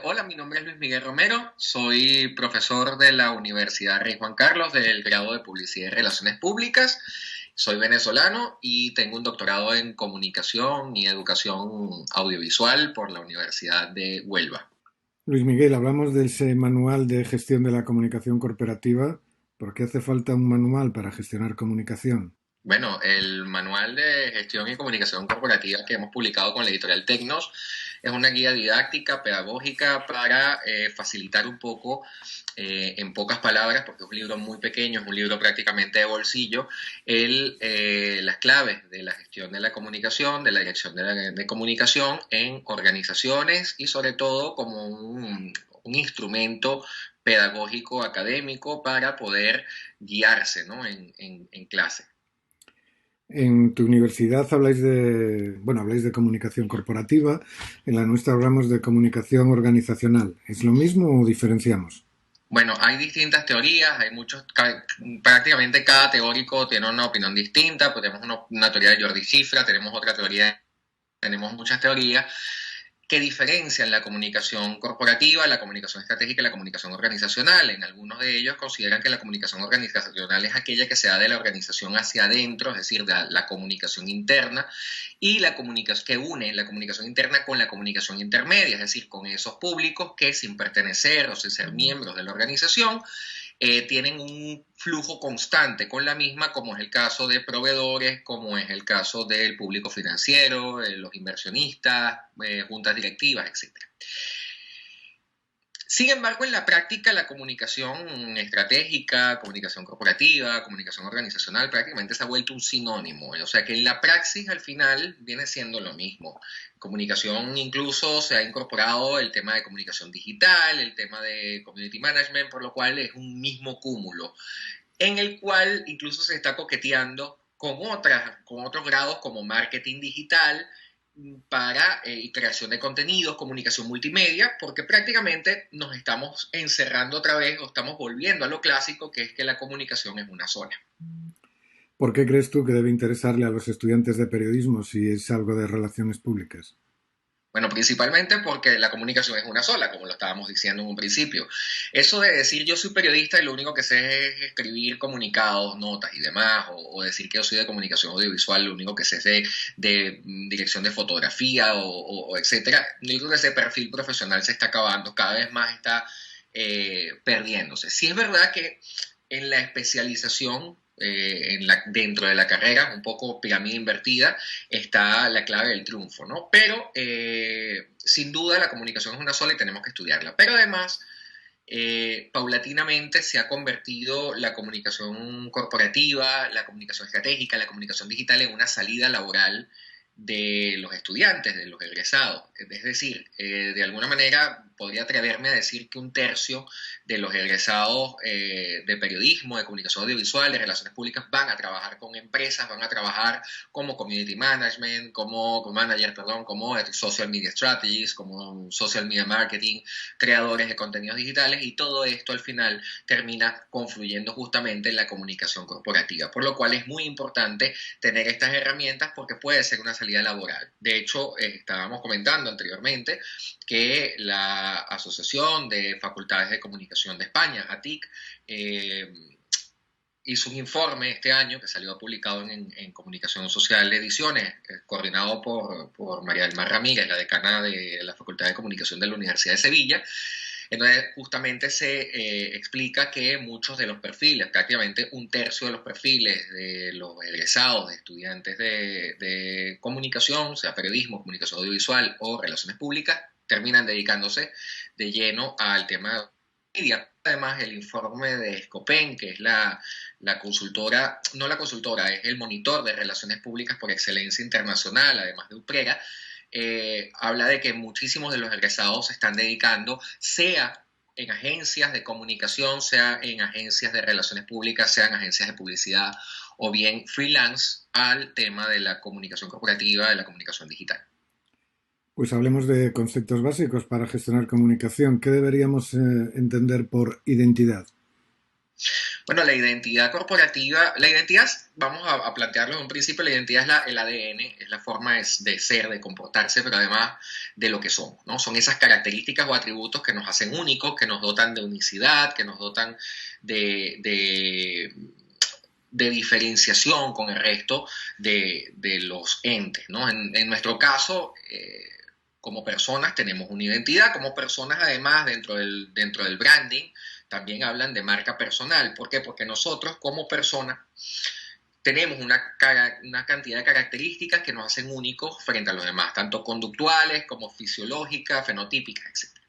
Hola, mi nombre es Luis Miguel Romero, soy profesor de la Universidad Rey Juan Carlos del grado de Publicidad y Relaciones Públicas. Soy venezolano y tengo un doctorado en Comunicación y Educación Audiovisual por la Universidad de Huelva. Luis Miguel, hablamos de ese manual de gestión de la comunicación corporativa. ¿Por qué hace falta un manual para gestionar comunicación? Bueno, el manual de gestión y comunicación corporativa que hemos publicado con la editorial Tecnos es una guía didáctica, pedagógica para facilitar un poco, en pocas palabras, porque es un libro muy pequeño, es un libro prácticamente de bolsillo, las claves de la gestión de la comunicación, de la dirección de comunicación en organizaciones y sobre todo como un instrumento pedagógico académico para poder guiarse, ¿no? en clase. En tu universidad habláis de comunicación corporativa, en la nuestra hablamos de comunicación organizacional. ¿Es lo mismo o diferenciamos? Bueno, hay distintas teorías, hay prácticamente cada teórico tiene una opinión distinta, pues tenemos una teoría de Jordi Cifra, tenemos otra teoría, tenemos muchas teorías que diferencian la comunicación corporativa, la comunicación estratégica y la comunicación organizacional. En algunos de ellos consideran que la comunicación organizacional es aquella que se da de la organización hacia adentro, es decir, de la comunicación interna, y la comunicación que une la comunicación interna con la comunicación intermedia, es decir, con esos públicos que sin pertenecer o sin ser miembros de la organización tienen un flujo constante con la misma, como es el caso de proveedores, como es el caso del público financiero, los inversionistas, juntas directivas, etcétera. Sin embargo, en la práctica, la comunicación estratégica, comunicación corporativa, comunicación organizacional, prácticamente se ha vuelto un sinónimo. O sea que en la praxis, al final, viene siendo lo mismo. Comunicación incluso se ha incorporado el tema de comunicación digital, el tema de community management, por lo cual es un mismo cúmulo, en el cual incluso se está coqueteando con otros grados como marketing digital, para creación de contenidos, comunicación multimedia, porque prácticamente nos estamos encerrando otra vez o estamos volviendo a lo clásico, que es que la comunicación es una sola. ¿Por qué crees tú que debe interesarle a los estudiantes de periodismo si es algo de relaciones públicas? Bueno, principalmente porque la comunicación es una sola, como lo estábamos diciendo en un principio. Eso de decir yo soy periodista y lo único que sé es escribir comunicados, notas y demás, o decir que yo soy de comunicación audiovisual, lo único que sé es de dirección de fotografía o etcétera. Yo creo que ese perfil profesional se está acabando, cada vez más está perdiéndose. Sí es verdad que en la especialización dentro de la carrera, un poco pirámide invertida, está la clave del triunfo, ¿no? Pero sin duda la comunicación es una sola y tenemos que estudiarla. Pero además, paulatinamente se ha convertido la comunicación corporativa, la comunicación estratégica, la comunicación digital en una salida laboral de los estudiantes, de los egresados. Es decir, de alguna manera podría atreverme a decir que un tercio de los egresados de periodismo, de comunicación audiovisual, de relaciones públicas, van a trabajar con empresas, van a trabajar como community management, como manager, perdón, como social media strategies, como social media marketing, creadores de contenidos digitales, y todo esto al final termina confluyendo justamente en la comunicación corporativa, por lo cual es muy importante tener estas herramientas porque puede ser una salida laboral. De hecho, estábamos comentando anteriormente que la Asociación de Facultades de Comunicación de España, ATIC, hizo un informe este año que salió publicado en Comunicación Social Ediciones, coordinado por María del Mar Ramírez, la decana de la Facultad de Comunicación de la Universidad de Sevilla. Entonces, justamente se explica que muchos de los perfiles, prácticamente un tercio de los perfiles de los egresados, de estudiantes de comunicación, sea periodismo, comunicación audiovisual o relaciones públicas, terminan dedicándose de lleno al tema de media. Además, el informe de Scopen, que es la consultora, no la consultora, es el monitor de relaciones públicas por excelencia internacional, además de UPREGA, habla de que muchísimos de los egresados se están dedicando, sea en agencias de comunicación, sea en agencias de relaciones públicas, sea en agencias de publicidad o bien freelance, al tema de la comunicación corporativa, de la comunicación digital. Pues hablemos de conceptos básicos para gestionar comunicación. ¿Qué deberíamos entender por identidad? Bueno, la identidad corporativa, la identidad, vamos a plantearlo en un principio, la identidad es el ADN, es la forma de ser, de comportarse, pero además de lo que somos, ¿no? Son esas características o atributos que nos hacen únicos, que nos dotan de unicidad, que nos dotan de, de, de diferenciación con el resto de los entes, ¿no? En nuestro caso, como personas tenemos una identidad, como personas además dentro del branding también hablan de marca personal. ¿Por qué? Porque nosotros como personas tenemos una cantidad de características que nos hacen únicos frente a los demás, tanto conductuales como fisiológicas, fenotípicas, etc.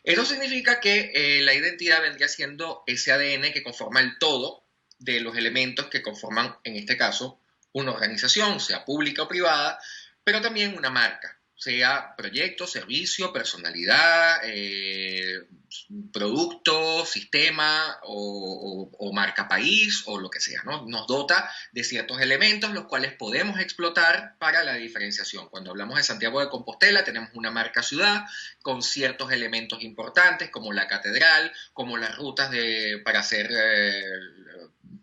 Eso significa que la identidad vendría siendo ese ADN que conforma el todo de los elementos que conforman, en este caso, una organización, sea pública o privada, pero también una marca, sea proyecto, servicio, personalidad, producto, sistema o marca país o lo que sea, ¿no? Nos dota de ciertos elementos los cuales podemos explotar para la diferenciación. Cuando hablamos de Santiago de Compostela tenemos una marca ciudad con ciertos elementos importantes como la catedral, como las rutas para hacer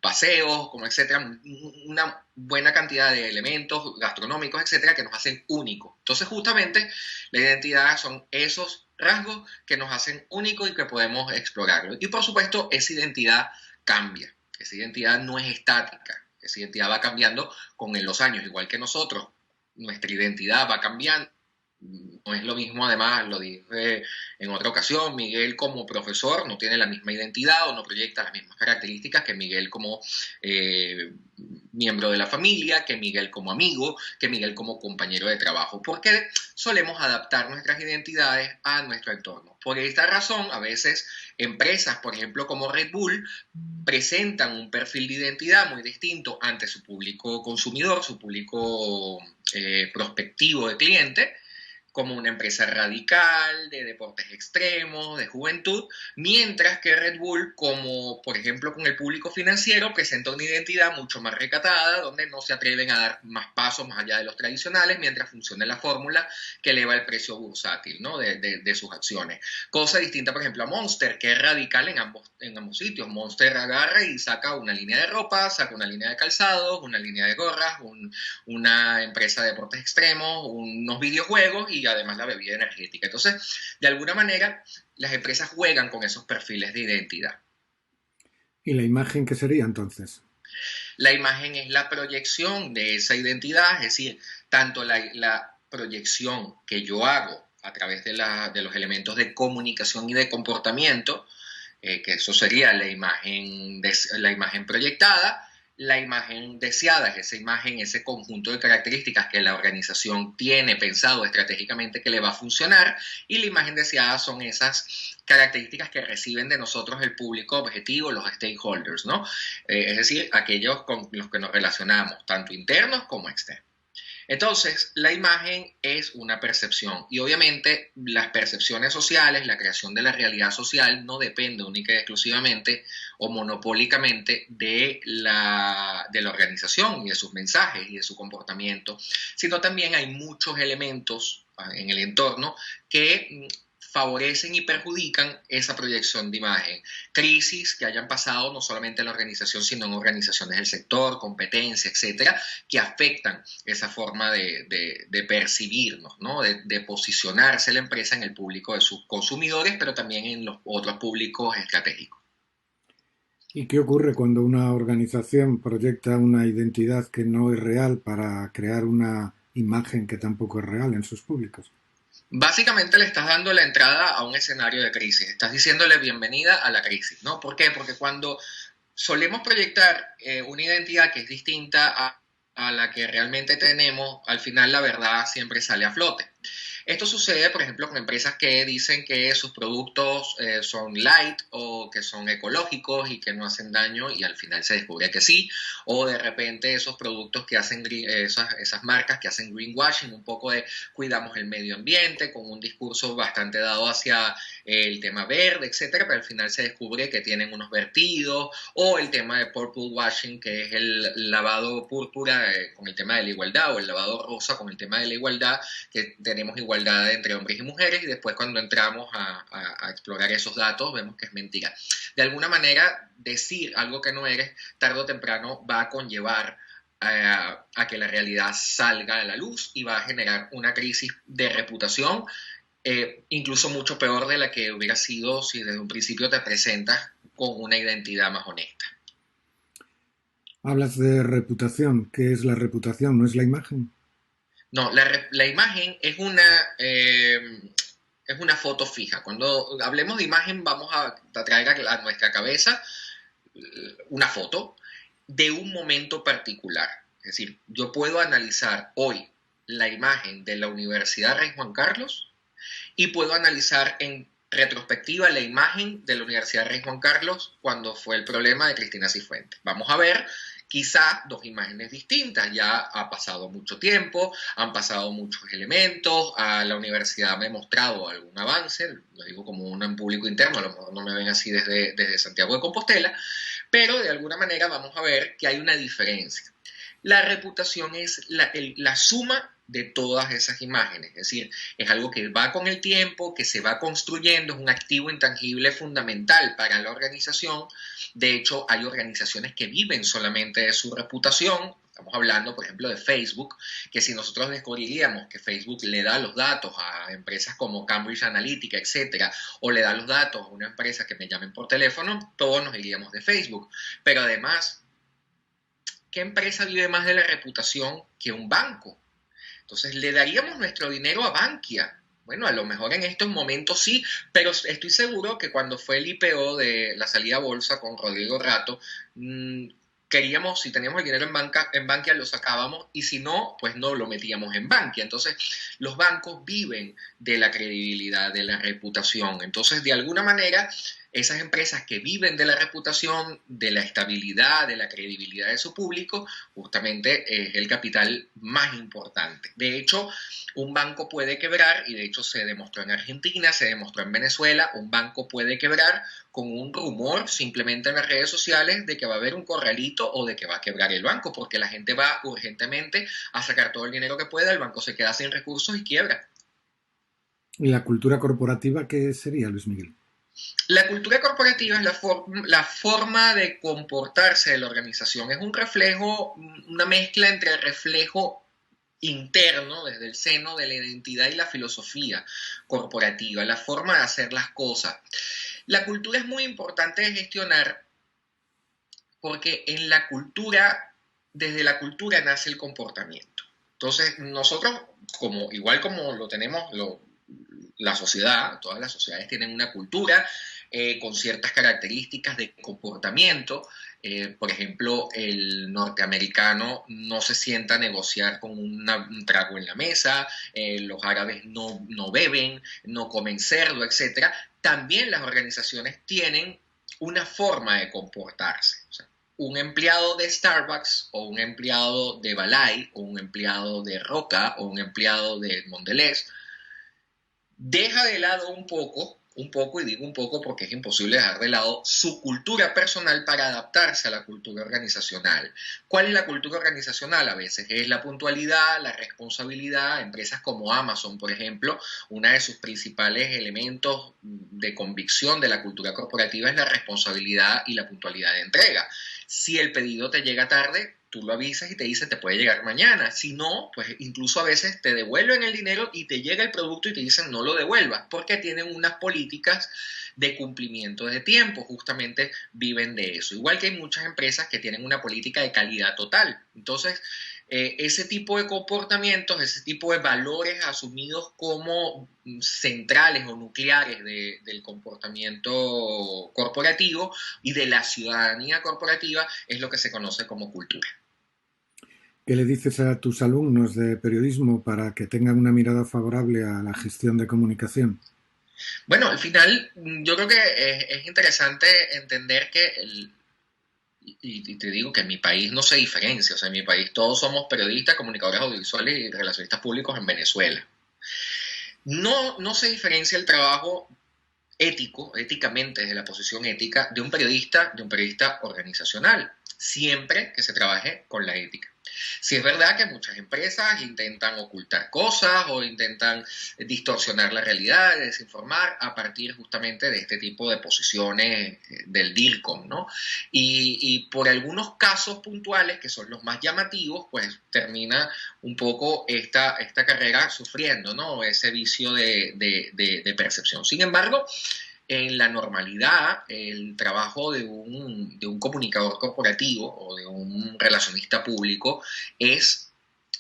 paseos, como etcétera, una buena cantidad de elementos gastronómicos, etcétera, que nos hacen únicos. Entonces, justamente, la identidad son esos rasgos que nos hacen únicos y que podemos explorarlo. Y, por supuesto, esa identidad cambia. Esa identidad no es estática. Esa identidad va cambiando con los años, igual que nosotros. Nuestra identidad va cambiando. No es lo mismo, además, lo dije en otra ocasión, Miguel como profesor no tiene la misma identidad o no proyecta las mismas características que Miguel como miembro de la familia, que Miguel como amigo, que Miguel como compañero de trabajo, porque solemos adaptar nuestras identidades a nuestro entorno. Por esta razón, a veces empresas, por ejemplo, como Red Bull, presentan un perfil de identidad muy distinto ante su público consumidor, su público prospectivo de cliente, como una empresa radical, de deportes extremos, de juventud, mientras que Red Bull, como por ejemplo con el público financiero, presenta una identidad mucho más recatada, donde no se atreven a dar más pasos más allá de los tradicionales, mientras funcione la fórmula que eleva el precio bursátil, ¿no? de sus acciones. Cosa distinta, por ejemplo, a Monster, que es radical en ambos sitios. Monster agarra y saca una línea de ropa, saca una línea de calzados, una línea de gorras, una empresa de deportes extremos, unos videojuegos y además la bebida energética. Entonces, de alguna manera, las empresas juegan con esos perfiles de identidad. ¿Y la imagen qué sería entonces? La imagen es la proyección de esa identidad, es decir, tanto la proyección que yo hago a través de los elementos de comunicación y de comportamiento, que eso sería la imagen proyectada, la imagen deseada es esa imagen, ese conjunto de características que la organización tiene pensado estratégicamente que le va a funcionar, y la imagen deseada son esas características que reciben de nosotros el público objetivo, los stakeholders, ¿no? Es decir, aquellos con los que nos relacionamos, tanto internos como externos. Entonces, la imagen es una percepción y obviamente las percepciones sociales, la creación de la realidad social no depende única y exclusivamente o monopólicamente de la organización y de sus mensajes y de su comportamiento, sino también hay muchos elementos en el entorno que favorecen y perjudican esa proyección de imagen. Crisis que hayan pasado no solamente en la organización, sino en organizaciones del sector, competencia, etcétera, que afectan esa forma de percibirnos, ¿no? de posicionarse la empresa en el público de sus consumidores, pero también en los otros públicos estratégicos. ¿Y qué ocurre cuando una organización proyecta una identidad que no es real para crear una imagen que tampoco es real en sus públicos? Básicamente le estás dando la entrada a un escenario de crisis, estás diciéndole bienvenida a la crisis, ¿no? ¿Por qué? Porque cuando solemos proyectar una identidad que es distinta a la que realmente tenemos, al final la verdad siempre sale a flote. Esto sucede, por ejemplo, con empresas que dicen que sus productos son light o que son ecológicos y que no hacen daño y al final se descubre que sí, o de repente esos productos que hacen, esas marcas que hacen greenwashing, un poco de cuidamos el medio ambiente, con un discurso bastante dado hacia el tema verde, etcétera, pero al final se descubre que tienen unos vertidos, o el tema de purple washing, que es el lavado púrpura con el tema de la igualdad, o el lavado rosa con el tema de la igualdad, que tenemos igualdad entre hombres y mujeres, y después cuando entramos a explorar esos datos vemos que es mentira. de alguna manera decir algo que no eres, tarde o temprano va a conllevar a que la realidad salga a la luz y va a generar una crisis de reputación, incluso mucho peor de la que hubiera sido si desde un principio te presentas con una identidad más honesta. Hablas de reputación. ¿Qué es la reputación? ¿No es la imagen? No, la imagen es una foto fija. Cuando hablemos de imagen vamos a traer a nuestra cabeza una foto de un momento particular. Es decir, yo puedo analizar hoy la imagen de la Universidad Rey Juan Carlos y puedo analizar en retrospectiva la imagen de la Universidad Rey Juan Carlos cuando fue el problema de Cristina Cifuentes. Vamos a ver quizá dos imágenes distintas. Ya ha pasado mucho tiempo, han pasado muchos elementos, a la universidad me ha mostrado algún avance, lo digo como un público interno, a lo mejor no me ven así desde Santiago de Compostela, pero de alguna manera vamos a ver que hay una diferencia. La reputación es la suma de todas esas imágenes, es decir, es algo que va con el tiempo, que se va construyendo, es un activo intangible fundamental para la organización. De hecho, hay organizaciones que viven solamente de su reputación. Estamos hablando, por ejemplo, de Facebook, que si nosotros descubriríamos que Facebook le da los datos a empresas como Cambridge Analytica, etcétera, o le da los datos a una empresa que me llamen por teléfono, todos nos iríamos de Facebook. Pero además, ¿qué empresa vive más de la reputación que un banco? Entonces, ¿le daríamos nuestro dinero a Bankia? Bueno, a lo mejor en estos momentos sí, pero estoy seguro que cuando fue el IPO de la salida a bolsa con Rodrigo Rato, queríamos, si teníamos el dinero en Bankia, lo sacábamos, y si no, pues no lo metíamos en Bankia. Entonces, los bancos viven de la credibilidad, de la reputación. Entonces, de alguna manera, esas empresas que viven de la reputación, de la estabilidad, de la credibilidad de su público, justamente es el capital más importante. De hecho, un banco puede quebrar, y de hecho se demostró en Argentina, se demostró en Venezuela, un banco puede quebrar con un rumor simplemente en las redes sociales de que va a haber un corralito o de que va a quebrar el banco, porque la gente va urgentemente a sacar todo el dinero que pueda, el banco se queda sin recursos y quiebra. ¿Y la cultura corporativa qué sería, Luis Miguel? La cultura corporativa es la forma de comportarse de la organización. Es un reflejo, una mezcla entre el reflejo interno, desde el seno de la identidad y la filosofía corporativa, la forma de hacer las cosas. La cultura es muy importante de gestionar porque en la cultura, desde la cultura nace el comportamiento. Entonces, nosotros, igual como lo tenemos la sociedad, todas las sociedades tienen una cultura con ciertas características de comportamiento. Por ejemplo, el norteamericano no se sienta a negociar con un trago en la mesa, los árabes no beben, no comen cerdo, etc. También las organizaciones tienen una forma de comportarse. O sea, un empleado de Starbucks o un empleado de Balay o un empleado de Roca o un empleado de Mondelez deja de lado un poco, y digo un poco porque es imposible dejar de lado su cultura personal para adaptarse a la cultura organizacional. ¿Cuál es la cultura organizacional? A veces es la puntualidad, la responsabilidad. Empresas como Amazon, por ejemplo, uno de sus principales elementos de convicción de la cultura corporativa es la responsabilidad y la puntualidad de entrega. Si el pedido te llega tarde, tú lo avisas y te dice te puede llegar mañana. Si no, pues incluso a veces te devuelven el dinero y te llega el producto y te dicen no lo devuelvas, porque tienen unas políticas de cumplimiento de tiempo, justamente viven de eso. Igual que hay muchas empresas que tienen una política de calidad total. Entonces, ese tipo de comportamientos, ese tipo de valores asumidos como centrales o nucleares del comportamiento corporativo y de la ciudadanía corporativa es lo que se conoce como cultura. ¿Qué le dices a tus alumnos de periodismo para que tengan una mirada favorable a la gestión de comunicación? Bueno, al final yo creo que es interesante entender que, y te digo que en mi país no se diferencia, o sea, en mi país todos somos periodistas, comunicadores audiovisuales y relacionistas públicos en Venezuela. No se diferencia el trabajo éticamente, desde la posición ética, de un periodista organizacional, siempre que se trabaje con la ética. Sí es verdad que muchas empresas intentan ocultar cosas o intentan distorsionar la realidad, desinformar a partir justamente de este tipo de posiciones del DIRCOM, ¿no? Y por algunos casos puntuales, que son los más llamativos, pues termina un poco esta carrera sufriendo, ¿no? Ese vicio de percepción. Sin embargo, en la normalidad, el trabajo de un comunicador corporativo o de un relacionista público es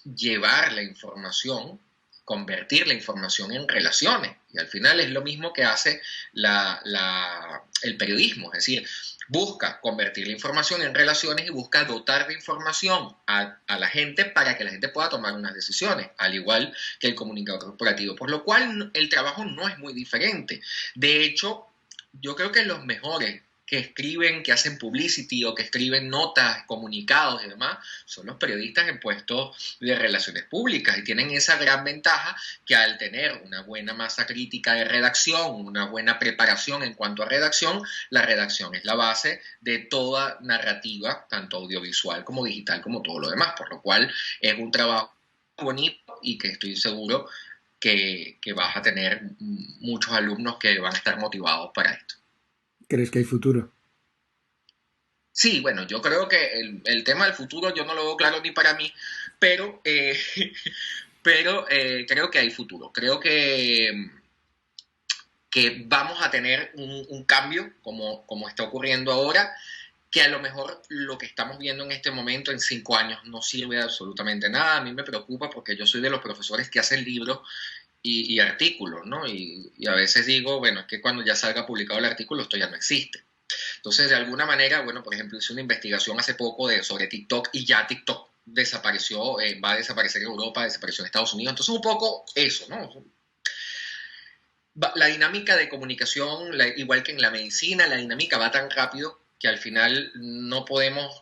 llevar la información, convertir la información en relaciones. Y al final es lo mismo que hace el periodismo, es decir, busca convertir la información en relaciones y busca dotar de información a la gente para que la gente pueda tomar unas decisiones, al igual que el comunicador corporativo. Por lo cual el trabajo no es muy diferente. De hecho, yo creo que los mejores que escriben, que hacen publicity o que escriben notas, comunicados y demás, son los periodistas en puestos de relaciones públicas y tienen esa gran ventaja que al tener una buena masa crítica de redacción, una buena preparación en cuanto a redacción, la redacción es la base de toda narrativa, tanto audiovisual como digital, como todo lo demás, por lo cual es un trabajo bonito y que estoy seguro que vas a tener muchos alumnos que van a estar motivados para esto. ¿Crees que hay futuro? Sí, bueno, yo creo que el tema del futuro yo no lo veo claro ni para mí, pero, pero creo que hay futuro. Creo que vamos a tener un cambio como está ocurriendo ahora, que a lo mejor lo que estamos viendo en este momento en 5 años no sirve de absolutamente nada. A mí me preocupa porque yo soy de los profesores que hacen libros y artículos, ¿no? Y a veces digo, bueno, es que cuando ya salga publicado el artículo esto ya no existe. Entonces, de alguna manera, bueno, por ejemplo, hice una investigación hace poco sobre TikTok y ya TikTok desapareció, va a desaparecer en Europa, desapareció en Estados Unidos. Entonces, un poco eso, ¿no? La dinámica de comunicación, igual que en la medicina, la dinámica va tan rápido que al final no podemos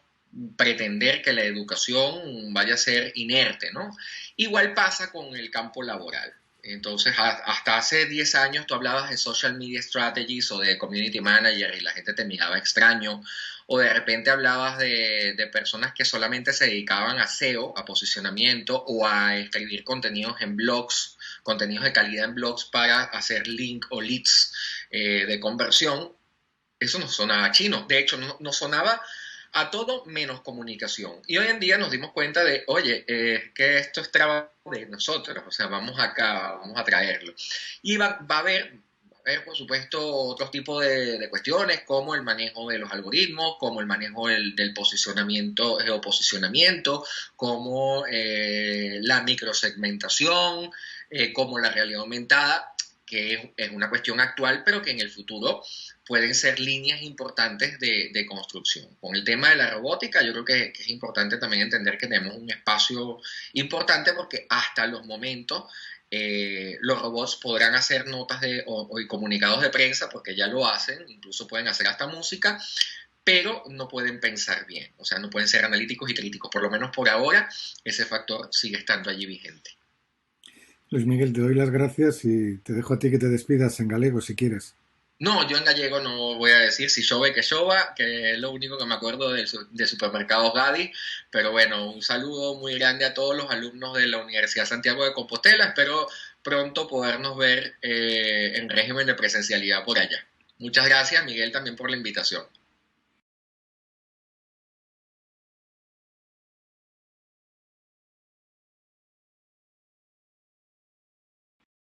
pretender que la educación vaya a ser inerte, ¿no? Igual pasa con el campo laboral. Entonces, hasta hace 10 años tú hablabas de social media strategies o de community manager y la gente te miraba extraño, o de repente hablabas de personas que solamente se dedicaban a SEO, a posicionamiento, o a escribir contenidos en blogs, contenidos de calidad en blogs para hacer link o leads de conversión. Eso no sonaba chino, de hecho no sonaba a todo menos comunicación. Y hoy en día nos dimos cuenta de, oye, que esto es trabajo de nosotros, o sea, vamos acá, vamos a traerlo. Y va a haber, por supuesto, otros tipos de cuestiones, como el manejo de los algoritmos, como el manejo del posicionamiento, geoposicionamiento, como la microsegmentación, como la realidad aumentada, que es una cuestión actual, pero que en el futuro pueden ser líneas importantes de construcción. Con el tema de la robótica, yo creo que es importante también entender que tenemos un espacio importante porque hasta los momentos los robots podrán hacer notas o comunicados de prensa, porque ya lo hacen, incluso pueden hacer hasta música, pero no pueden pensar bien, o sea, no pueden ser analíticos y críticos. Por lo menos por ahora, ese factor sigue estando allí vigente. Luis Miguel, te doy las gracias y te dejo a ti que te despidas en galego si quieres. No, yo en gallego no voy a decir si chove que chova, que es lo único que me acuerdo de Supermercados Gadi, pero bueno, un saludo muy grande a todos los alumnos de la Universidad Santiago de Compostela, espero pronto podernos ver en régimen de presencialidad por allá. Muchas gracias, Miguel, también por la invitación.